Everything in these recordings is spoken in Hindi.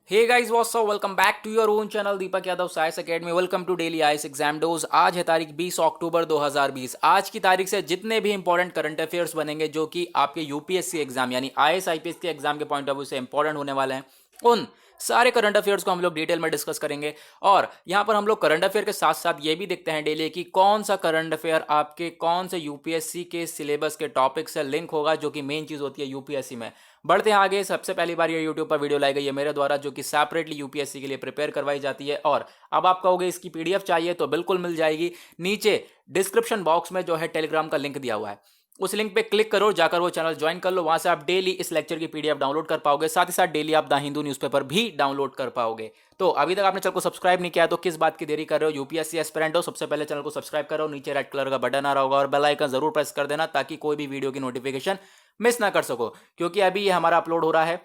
Hey guys what's up, welcome back to your own channel Deepak Yadav science academy. Welcome to daily IAS exam dose. आज है तारीख 20 अक्टूबर 2020। आज की तारीख से जितने भी इंपॉर्टेंट करंट अफेयर्स बनेंगे जो कि आपके यूपीएससी एग्जाम यानी आईएएस आईपीएस के एग्जाम के पॉइंट ऑफ व्यू से इंपॉर्टेंट होने वाले हैं, उन सारे करंट अफेयर्स को हम लोग डिटेल में डिस्कस करेंगे। और यहाँ पर हम लोग करंट अफेयर के साथ साथ ये भी देखते हैं डेली कि कौन सा करंट अफेयर आपके कौन से यूपीएससी के सिलेबस के टॉपिक से लिंक होगा, जो कि मेन चीज होती है यूपीएससी में। बढ़ते हैं आगे। सबसे पहली बार ये यूट्यूब पर वीडियो लाई गई है मेरे द्वारा, जो कि सेपरेटली यूपीएससी के लिए प्रिपेयर करवाई जाती है। और अब आप कहोगे इसकी पीडीएफ चाहिए तो बिल्कुल मिल जाएगी। नीचे डिस्क्रिप्शन बॉक्स में जो है टेलीग्राम का लिंक दिया हुआ है, उस लिंक पे क्लिक करो, जाकर वो चैनल ज्वाइन कर लो। वहां से आप डेली इस लेक्चर की पीडीएफ डाउनलोड कर पाओगे। साथ ही साथ डेली आप द हिंदू न्यूज़पेपर भी डाउनलोड कर पाओगे। तो अभी तक आपने चैनल को सब्सक्राइब नहीं किया तो किस बात की देरी कर रहे हो? यूपीएससी एस्पिरेंट हो, सबसे पहले चैनल को सब्सक्राइब करो। नीचे रेड कलर का बटन आ रहा होगा और बेल आइकन जरूर प्रेस कर देना, ताकि कोई भी वीडियो की नोटिफिकेशन मिस ना कर सको। क्योंकि अभी ये हमारा अपलोड हो रहा है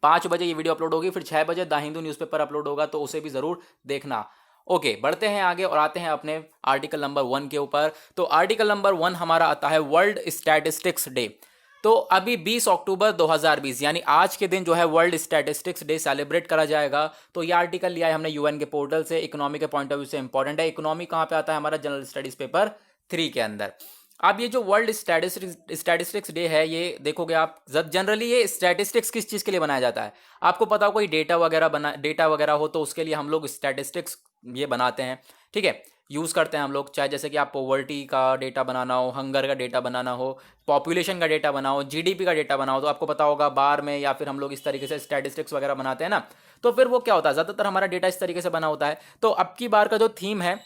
5 बजे, ये वीडियो अपलोड होगी, फिर 6 बजे द हिंदू न्यूज़पेपर अपलोड होगा, तो उसे भी जरूर देखना। ओके, बढ़ते हैं आगे और आते हैं अपने आर्टिकल नंबर 1 के ऊपर। तो आर्टिकल नंबर 1 हमारा आता है वर्ल्ड स्टैटिस्टिक्स डे। तो अभी 20 अक्टूबर 2020 यानी आज के दिन जो है वर्ल्ड स्टैटिस्टिक्स डे सेलिब्रेट करा जाएगा। तो ये आर्टिकल लिया है हमने यूएन के पोर्टल से। इकोनॉमी के पॉइंट ऑफ व्यू से इंपॉर्टेंट है। इकोनॉमी कहां पे आता है? हमारा जनरल स्टडीज पेपर 3 के अंदर। अब ये जो वर्ल्ड स्टैटिस्टिक्स डे है, ये देखोगे आप, जनरली ये स्टैटिस्टिक्स किस चीज के लिए बनाया जाता है? आपको पता हो, कोई डेटा वगैरह हो तो उसके लिए हम लोग स्टैटिस्टिक्स ये बनाते हैं, ठीक है, यूज करते हैं हम लोग। चाहे जैसे कि आप पॉवर्टी का डेटा बनाना हो, हंगर का डेटा बनाना हो, पॉपुलेशन का डेटा बनाओ, जीडीपी का डेटा बनाओ, तो आपको पता होगा बार में या फिर हम लोग इस तरीके से स्टैटिस्टिक्स वगैरह बनाते हैं ना। तो फिर वो क्या होता है, ज्यादातर हमारा डेटा इस तरीके से बना होता है। तो अब की बार का जो थीम है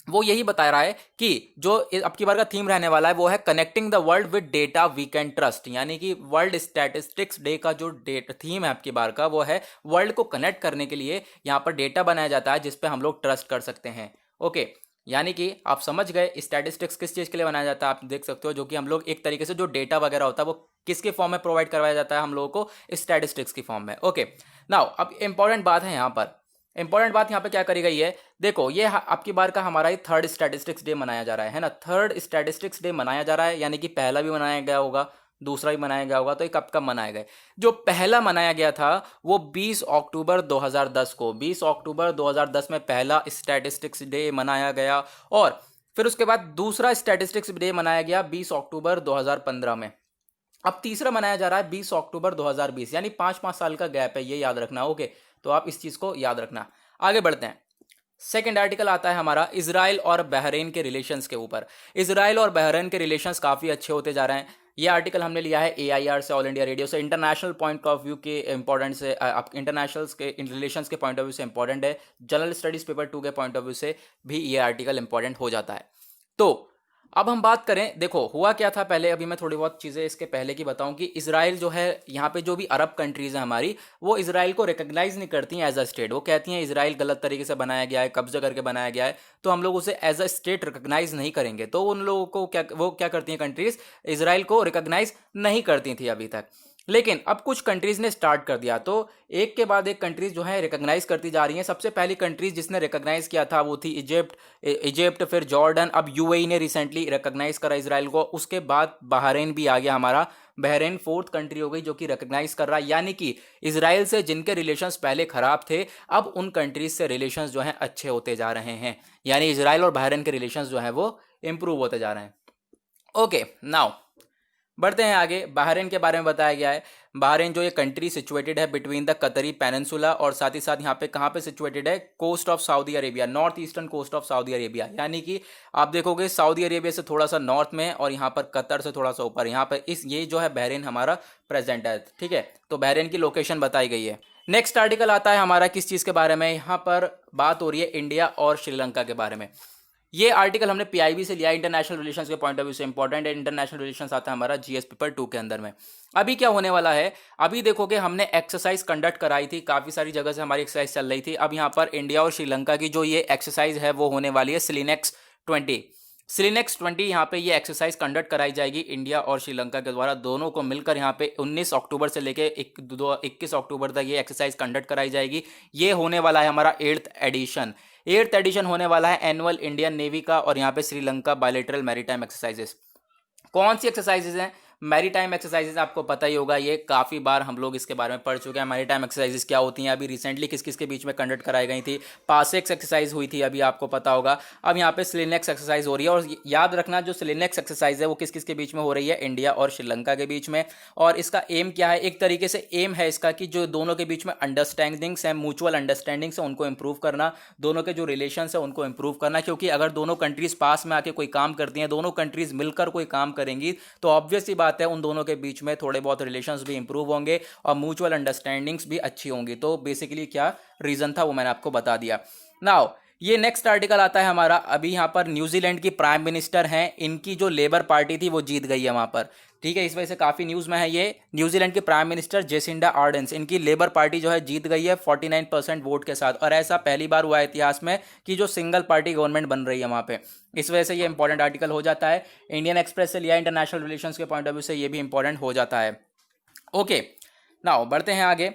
वो यही बता रहा है कि जो अब की बार का थीम रहने वाला है वो है connecting the world with data we can trust. यानी कि वर्ल्ड स्टैटिस्टिक्स डे का जो थीम है अब की बार का, वो है वर्ल्ड को कनेक्ट करने के लिए यहाँ पर डेटा बनाया जाता है जिस पे हम लोग ट्रस्ट कर सकते हैं। ओके, यानी कि आप समझ गए स्टैटिस्टिक्स किस चीज़ के लिए बनाया जाता है। आप देख सकते हो, जो कि हम लोग एक तरीके से जो डेटा वगैरह होता है वो किसके फॉर्म में प्रोवाइड करवाया जाता है हम लोगों को? स्टैटिस्टिक्स की फॉर्म में। ओके, नाउ अब इंपॉर्टेंट बात है यहाँ पर। इंपॉर्टेंट बात यहाँ पे क्या करी गई है, देखो ये आपकी बार का हमारा ही थर्ड स्टैटिस्टिक्स डे मनाया जा रहा है ना। थर्ड स्टैटिस्टिक्स डे मनाया जा रहा है, यानी कि पहला भी मनाया गया होगा, दूसरा भी मनाया गया होगा। तो ये कब कब मनाया गया? जो पहला मनाया गया था वो 20 अक्टूबर 2010 को। 20 अक्टूबर 2010 में पहला स्टैटिस्टिक्स डे मनाया गया। और फिर उसके बाद दूसरा स्टैटिस्टिक्स डे मनाया गया 20 अक्टूबर 2015 में। अब तीसरा मनाया जा रहा है 20 अक्टूबर 2020, यानी 5-5 साल का गैप है, ये याद रखना। ओके, तो आप इस चीज को याद रखना। आगे बढ़ते हैं। सेकेंड आर्टिकल आता है हमारा इजराइल और बहरीन के रिलेशंस के ऊपर। इजराइल और बहरीन के रिलेशंस काफी अच्छे होते जा रहे हैं। ये आर्टिकल हमने लिया है एआईआर से, ऑल इंडिया रेडियो से। इंटरनेशनल पॉइंट ऑफ व्यू के इंपॉर्टेंट से, इंटरनेशनल के रिलेशंस के पॉइंट ऑफ व्यू से इंपॉर्टेंट है। जनरल स्टडीज पेपर 2 के पॉइंट ऑफ व्यू से भी ये आर्टिकल इंपॉर्टेंट हो जाता है। तो अब हम बात करें, देखो हुआ क्या था पहले, अभी मैं थोड़ी बहुत चीज़ें इसके पहले की बताऊं कि इजराइल जो है, यहाँ पे जो भी अरब कंट्रीज हैं हमारी, वो इजराइल को रिकॉग्नाइज नहीं करती हैं एज अ स्टेट। वो कहती हैं इजराइल गलत तरीके से बनाया गया है, कब्जा करके बनाया गया है, तो हम लोग उसे एज अ स्टेट रिकॉग्नाइज नहीं करेंगे। तो उन लोगों को वो क्या करती हैं कंट्रीज, इजराइल को रिकॉग्नाइज नहीं करती थी अभी तक। लेकिन अब कुछ कंट्रीज ने स्टार्ट कर दिया, तो एक के बाद एक कंट्रीज जो है रिकॉग्नाइज करती जा रही हैं। सबसे पहली कंट्रीज जिसने रिकॉग्नाइज किया था वो थी इजिप्ट, फिर जॉर्डन, अब यूएई ने रिसेंटली रिकॉग्नाइज करा इजराइल को। उसके बाद बहरीन भी आ गया हमारा। बहरीन फोर्थ कंट्री हो गई जो कि रिकॉग्नाइज कर रहा है। यानी कि इजराइल से जिनके रिलेशंस पहले खराब थे, अब उन कंट्रीज से रिलेशंस जो हैं अच्छे होते जा रहे हैं। यानी इजराइल और बहरीन के रिलेशंस जो है वो इंप्रूव होते जा रहे हैं। ओके, नाउ बढ़ते हैं आगे। बहरीन के बारे में बताया गया है। बहरीन जो ये कंट्री सिचुएटेड है बिटवीन द कतरी पेनिनसुला, और साथ ही साथ यहाँ पे कहाँ पे सिचुएटेड है? Coast of Saudi Arabia, north eastern coast of Saudi Arabia. यानी कि आप देखोगे सऊदी अरेबिया से थोड़ा सा नॉर्थ में, और यहाँ पर कतर से थोड़ा सा ऊपर, यहाँ पर ये जो है बहरीन हमारा प्रेजेंट है, ठीक है। तो बहरीन की लोकेशन बताई गई है। नेक्स्ट आर्टिकल आता है हमारा किस चीज़ के बारे में? यहाँ पर बात हो रही है इंडिया और श्रीलंका के बारे में। ये आर्टिकल हमने पीआईबी से लिया, इंटरनेशनल रिलेशंस के पॉइंट ऑफ व्यू से इंपॉर्टेंट है। इंटरनेशनल रिलेशंस आता है हमारा जीएस पेपर 2 के अंदर में। अभी क्या होने वाला है, अभी देखोगे हमने एक्सरसाइज कंडक्ट कराई थी, काफी सारी जगह से हमारी एक्सरसाइज चल रही थी। अब यहाँ पर इंडिया और श्रीलंका की जो ये एक्सरसाइज है वो होने वाली है सिलिनेक्स 20। सिलिनेक्स 20 यहाँ पे ये एक्सरसाइज कंडक्ट कराई जाएगी इंडिया और श्रीलंका के द्वारा, दोनों को मिलकर। यहाँ पे 19 अक्टूबर से लेके 21 अक्टूबर तक ये एक्सरसाइज कंडक्ट कराई जाएगी। ये होने वाला है हमारा 8th एडिशन होने वाला है एनुअल इंडियन नेवी का। और यहाँ पे श्रीलंका बायलैटरल मैरीटाइम एक्सरसाइजेस। कौन सी एक्सरसाइजेज हैं? मैरीटाइम एक्सरसाइजेज आपको पता ही होगा, ये काफ़ी बार हम लोग इसके बारे में पढ़ चुके हैं। मैरीटाइम एक्सरसाइजेज क्या होती हैं, अभी रिसेंटली किस किस के बीच में कंडक्ट कराई गई थी। पासेक्स एक्सरसाइज हुई थी अभी, आपको पता होगा। अब यहाँ पे स्लिनेक्स एक्सरसाइज हो रही है, और याद रखना जो स्लिनेक्स एक्सरसाइज है वो किस किस के बीच में हो रही है, इंडिया और श्रीलंका के बीच में। और इसका एम क्या है, एक तरीके से एम है इसका कि जो दोनों के बीच में अंडरस्टैंडिंग्स है, म्यूचुअल अंडरस्टैंडिंग्स है, उनको इंप्रूव करना, दोनों के जो रिलेशन है उनको इंप्रूव करना। क्योंकि अगर दोनों कंट्रीज पास में आके कोई काम करती हैं, दोनों कंट्रीज मिलकर कोई काम करेंगी, तो ऑब्वियस सी बात है उन दोनों के बीच में थोड़े बहुत रिलेशंस भी इंप्रूव होंगे और म्यूचुअल अंडरस्टैंडिंग्स भी अच्छी होंगी। तो बेसिकली क्या रीजन था वो मैंने आपको बता दिया। नाउ ये नेक्स्ट आर्टिकल आता है हमारा। अभी यहाँ पर न्यूजीलैंड की प्राइम मिनिस्टर हैं, इनकी जो लेबर पार्टी थी वो जीत गई है वहाँ पर, ठीक है। इस वजह से काफ़ी न्यूज़ में है ये। न्यूजीलैंड के प्राइम मिनिस्टर जेसिंडा आर्डेंस, इनकी लेबर पार्टी जो है जीत गई है 49% वोट के साथ। और ऐसा पहली बार हुआ है इतिहास में कि जो सिंगल पार्टी गवर्नमेंट बन रही है वहाँ पे। इस वजह से ये इंपॉर्टेंट आर्टिकल हो जाता है। इंडियन एक्सप्रेस से लिया, इंटरनेशनल रिलेशंस के पॉइंट ऑफ व्यू से ये भी इंपॉर्टेंट हो जाता है। ओके, नाउ बढ़ते हैं आगे।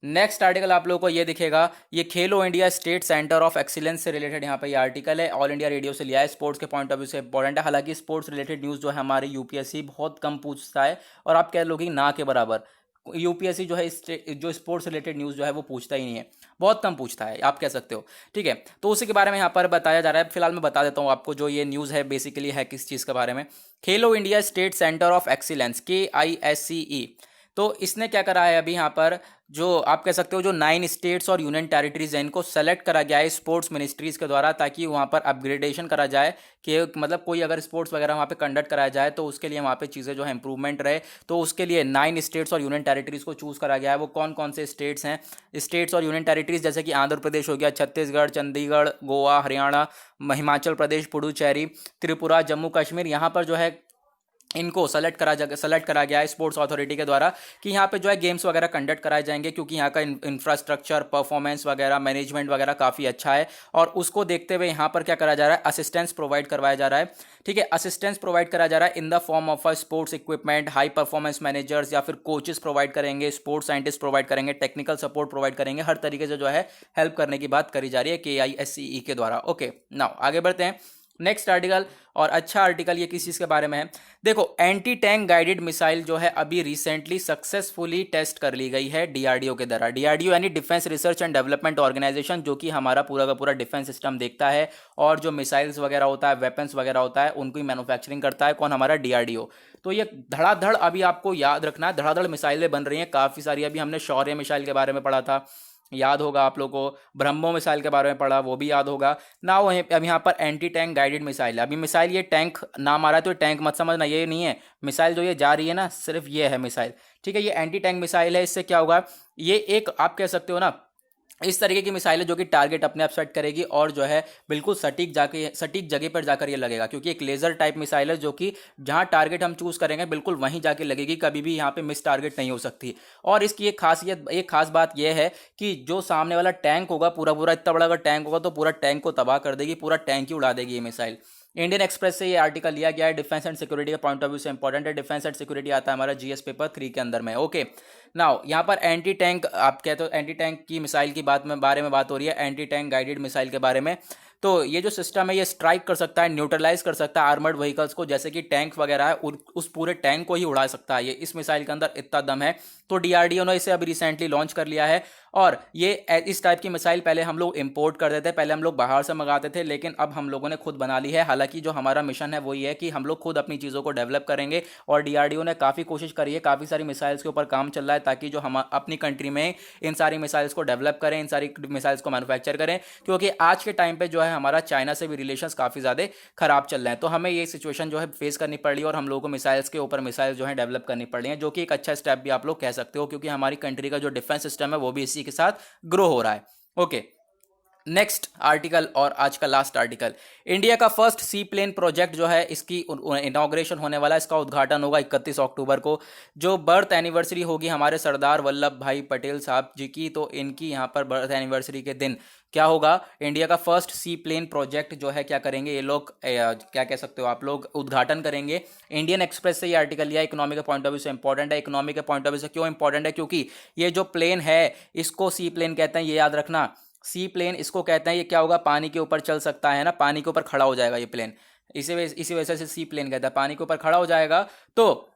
नेक्स्ट आर्टिकल आप लोगों को ये दिखेगा, ये खेलो India state centre of excellence से रिलेटेड यहाँ पे ये आर्टिकल है। ऑल इंडिया रेडियो से लिया है, स्पोर्ट्स के पॉइंट ऑफ व्यू से इंपॉर्टेंट है। हालांकि स्पोर्ट्स रिलेटेड न्यूज़ जो है हमारे यूपीएससी बहुत कम पूछता है, और आप कह लो कि ना के बराबर। यूपीएससी जो है जो स्पोर्ट्स रिलेटेड न्यूज़ जो है वो पूछता ही नहीं है, बहुत कम पूछता है, आप कह सकते हो, ठीक है। तो उसी के बारे में यहाँ पर बताया जा रहा है। फिलहाल मैं बता देता हूँ आपको, जो ये न्यूज़ है बेसिकली है किस चीज़ के बारे में। खेलो India state centre of excellence, KISCE, तो इसने क्या करा है अभी यहाँ पर, जो आप कह सकते हो जो 9 स्टेट्स और यूनियन टेरिटरीज हैं, इनको सेलेक्ट करा गया है स्पोर्ट्स मिनिस्ट्रीज के द्वारा, ताकि वहाँ पर अपग्रेडेशन करा जाए कि मतलब कोई अगर स्पोर्ट्स वगैरह वहाँ पे कंडक्ट कराया जाए तो उसके लिए वहाँ पे चीज़ें जो है इंप्रूवमेंट रहे। तो उसके लिए 9 स्टेट्स और यूनियन टेरिटरीज को चूज़ करा गया है। वो कौन कौन से स्टेट्स हैं, स्टेट्स और यूनियन टेरिटरीज, जैसे कि आंध्र प्रदेश हो गया, छत्तीसगढ़, चंडीगढ़, गोवा, हरियाणा, हिमाचल प्रदेश, पुडुचेरी, त्रिपुरा, जम्मू कश्मीर, यहाँ पर जो है इनको सेलेक्ट करा गया है स्पोर्ट्स अथॉरिटी के द्वारा कि यहाँ पे जो है गेम्स वगैरह कंडक्ट कराए जाएंगे, क्योंकि यहाँ का इंफ्रास्ट्रक्चर, परफॉर्मेंस वगैरह, मैनेजमेंट वगैरह काफ़ी अच्छा है। और उसको देखते हुए यहाँ पर क्या करा जा रहा है, असिस्टेंस प्रोवाइड करवाया जा रहा है, ठीक है। असिस्टेंस प्रोवाइड करा जा रहा है in the form of a sports equipment, high performance managers या फिर कोचेस प्रोवाइड करेंगे, स्पोर्ट्स साइंटिस्ट प्रोवाइड करेंगे, टेक्निकल सपोर्ट प्रोवाइड करेंगे। हर तरीके से जो है हेल्प करने की बात करी जा रही है KISCE के द्वारा। ओके, नाउ आगे बढ़ते हैं। नेक्स्ट आर्टिकल, और अच्छा आर्टिकल ये किस चीज़ के बारे में है, देखो एंटी टैंक गाइडेड मिसाइल जो है अभी रिसेंटली सक्सेसफुली टेस्ट कर ली गई है DRDO के द्वारा। DRDO यानी defence research and development organisation, जो कि हमारा पूरा का पूरा डिफेंस सिस्टम देखता है, और जो मिसाइल्स वगैरह होता है, वेपन्स वगैरह होता है, उनकी मैन्युफैक्चरिंग करता है कौन, हमारा DRDO। तो ये धड़ाधड़, अभी आपको याद रखना है, धड़ाधड़ मिसाइलें बन रही हैं काफ़ी सारी। अभी हमने शौर्य मिसाइल के बारे में पढ़ा था, याद होगा आप लोगों को, ब्रह्मो मिसाइल के बारे में पढ़ा, वो भी याद होगा ना। वहीं अब यहाँ पर एंटी टैंक गाइडेड मिसाइल है। अभी मिसाइल, ये टैंक नाम आ रहा है तो टैंक मत समझना, ये नहीं है मिसाइल। जो ये जा रही है ना, सिर्फ ये है मिसाइल, ठीक है। ये एंटी टैंक मिसाइल है। इससे क्या होगा, ये एक आप कह सकते हो ना, इस तरीके की मिसाइल है जो कि टारगेट अपने आप सेट करेगी, और जो है बिल्कुल सटीक जगह पर जाकर ये लगेगा, क्योंकि एक लेजर टाइप मिसाइल है जो कि जहां टारगेट हम चूज करेंगे बिल्कुल वहीं जाके लगेगी, कभी भी यहाँ पे मिस टारगेट नहीं हो सकती। और इसकी एक खास बात यह है कि जो सामने वाला टैंक होगा, पूरा पूरा इतना बड़ा अगर टैंक होगा तो पूरा टैंक को तबाह कर देगी, पूरा टैंक ही उड़ा देगी ये मिसाइल। इंडियन एक्सप्रेस से ये आर्टिकल लिया गया है, डिफेंस एंड सिक्योरिटी के पॉइंट ऑफ व्यू से इंपॉर्टेंट है। डिफेंस एंड सिक्योरिटी आता है हमारा GS पेपर 3 के अंदर में। ओके, नाउ यहाँ पर एंटी टैंक, आप कहते हो एंटी टैंक की मिसाइल की बारे में बात हो रही है, एंटी टैंक गाइडेड मिसाइल के बारे में। तो ये जो सिस्टम है ये स्ट्राइक कर सकता है, न्यूट्रलाइज कर सकता है आर्मर्ड व्हीकल्स को, जैसे कि टैंक वगैरह है, उस पूरे टैंक को ही उड़ा सकता है ये। इस मिसाइल के अंदर इतना दम है। तो DRDO ने इसे अभी रिसेंटली लॉन्च कर लिया है। और ये इस टाइप की मिसाइल पहले हम लोग इंपोर्ट करते थे, पहले हम लोग बाहर से मंगाते थे, लेकिन अब हम लोगों ने खुद बना ली है। हालांकि जो हमारा मिशन है वो ये है कि हम लोग खुद अपनी चीज़ों को डेवलप करेंगे, और DRDO ने काफ़ी कोशिश करी है, काफ़ी सारी मिसाइल्स के ऊपर काम चल रहा है, ताकि जो हम अपनी कंट्री में इन सारी मिसाइल्स को डेवलप करें, इन सारी मिसाइल्स को मैन्युफैक्चर करें। क्योंकि आज के टाइम पे जो है हमारा चाइना से भी रिलेशंस काफ़ी ज़्यादा खराब चल रहे हैं, तो हमें ये सिचुएशन जो है फेस करनी पड़ रही है, और हम लोगों को मिसाइल्स के ऊपर मिसाइल जो है डेवलप करनी पड़ रही है, जो कि एक अच्छा स्टेप भी आप लोग कह सकते हो, क्योंकि हमारी कंट्री का जो डिफेंस सिस्टम है वो भी इसी के साथ ग्रो हो रहा है। ओके, नेक्स्ट आर्टिकल, और आज का लास्ट आर्टिकल, इंडिया का फर्स्ट सी प्लेन प्रोजेक्ट जो है इसकी इनॉग्रेशन होने वाला है, इसका उद्घाटन होगा 31 अक्टूबर को। जो बर्थ एनिवर्सरी होगी हमारे सरदार वल्लभ भाई पटेल साहब जी की, तो इनकी यहाँ पर बर्थ एनिवर्सरी के दिन क्या होगा, इंडिया का फर्स्ट सी प्लेन प्रोजेक्ट जो है क्या करेंगे ये लोग, क्या कह सकते हो आप लोग, उद्घाटन करेंगे। इंडियन एक्सप्रेस से ये आर्टिकल लिया, इकोनॉमी के पॉइंट ऑफ व्यू से इंपॉर्टेंट है। इकोनॉमी के पॉइंट ऑफ व्यू से क्यों इंपॉर्टेंट है, क्योंकि ये जो प्लेन है इसको सी प्लेन कहते हैं, ये याद रखना। सी प्लेन इसको कहते हैं। ये क्या होगा, पानी के ऊपर चल सकता है ना, पानी के ऊपर खड़ा हो जाएगा ये प्लेन, इसी वजह से सी प्लेन कहता है, पानी के ऊपर खड़ा हो जाएगा। तो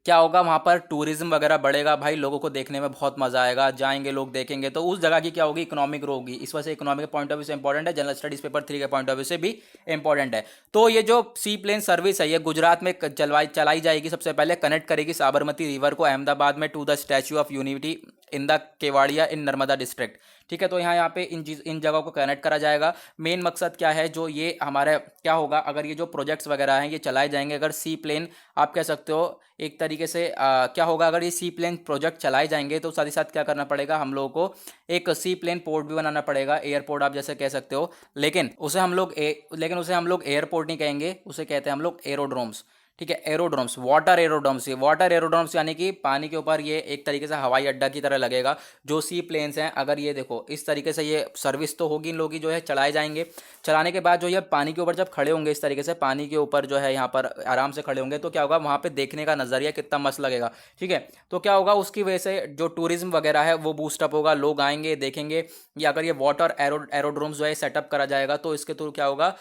क्या होगा, वहाँ पर टूरिज्म वगैरह बढ़ेगा भाई, लोगों को देखने में बहुत मजा आएगा, जाएंगे लोग देखेंगे, तो उस जगह की क्या होगी, इकोनॉमिक ग्रो होगी। इस वजह से इकोनॉमिक पॉइंट ऑफ व्यू से इंपॉर्टेंट है, जनरल स्टडीज पेपर 3 के पॉइंट ऑफ व्यू से भी इंपॉर्टेंट है। तो ये जो सी प्लेन सर्विस है ये गुजरात में चलाई जाएगी। सबसे पहले कनेक्ट करेगी साबरमती रिवर को अहमदाबाद में to the Statue of Unity in the Kevadia in Narmada district. ठीक है, तो यहाँ पे इन जगहों को कनेक्ट करा जाएगा। मेन मकसद क्या है, जो ये हमारे क्या होगा, अगर ये जो प्रोजेक्ट्स वगैरह हैं ये चलाए जाएंगे, अगर सी प्लेन आप कह सकते हो एक तरीके से क्या होगा, अगर ये सी प्लेन प्रोजेक्ट चलाए जाएंगे तो साथ ही साथ क्या करना पड़ेगा, हम लोगों को एक सी प्लेन पोर्ट भी बनाना पड़ेगा, एयरपोर्ट आप जैसे कह सकते हो। लेकिन उसे हम लोग एयरपोर्ट नहीं कहेंगे, उसे कहते हैं हम लोग एरोड्रोम्स। ठीक है, एरोड्रोम्स, वाटर एरोड्रोम्स। ये वाटर एरोड्रोम्स यानी कि पानी के ऊपर ये एक तरीके से हवाई अड्डा की तरह लगेगा। जो सी प्लेन्स हैं, अगर ये देखो इस तरीके से ये सर्विस तो होगी, इन लोगों की जो है चलाए जाएंगे। चलाने के बाद जो ये पानी के ऊपर जब खड़े होंगे, इस तरीके से पानी के ऊपर जो है यहाँ पर आराम से खड़े होंगे, तो क्या होगा, वहाँ पे देखने का नज़रिया कितना मस्त लगेगा। ठीक है, तो क्या होगा, उसकी वजह से जो टूरिज्म वगैरह है वो बूस्टअप होगा, लोग आएंगे देखेंगे। या अगर ये वाटर एरोड्रोम्स जो है सेटअप करा जाएगा तो इसके थ्रू क्या होगा,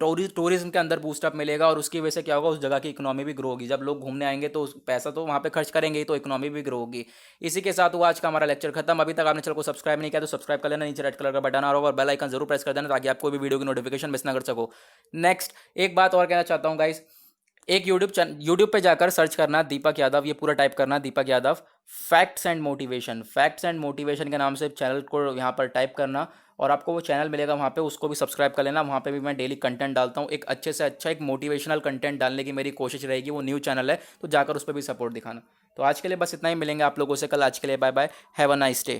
टूरिज्म के अंदर बूस्टअप मिलेगा, और उसकी वजह से क्या होगा, उस जगह की इकोनॉमी भी ग्रो होगी। जब लोग घूमने आएंगे तो पैसा तो वहाँ पे खर्च करेंगे ही, तो इकोनॉमी भी ग्रो होगी। इसी के साथ हुआ आज का हमारा लेक्चर खत्म। अभी तक आपने चैनल को सब्सक्राइब नहीं किया तो सब्सक्राइब कर लेना, नीचे रेड कलर का बटन आ रहा होगा और बेल आइकन जरूर प्रेस कर देना, ताकि आपको भी वीडियो की नोटिफिकेशन मिस ना कर सको। नेक्स्ट एक बात और कहना चाहता हूँ गाइस, एक यूट्यूब पे जाकर सर्च करना दीपक यादव, ये पूरा टाइप करना Deepak Yadav facts and motivation. Facts and motivation के नाम से चैनल को यहाँ पर टाइप करना और आपको वो चैनल मिलेगा, वहाँ पे उसको भी सब्सक्राइब कर लेना। वहाँ पे भी मैं डेली कंटेंट डालता हूँ, एक अच्छे से अच्छा एक मोटिवेशनल कंटेंट डालने की मेरी कोशिश रहेगी। वो न्यू चैनल है तो जाकर उस पर भी सपोर्ट दिखाना। तो आज के लिए बस इतना ही, मिलेंगे आप लोगों से कल। आज के लिए bye bye, have a nice day.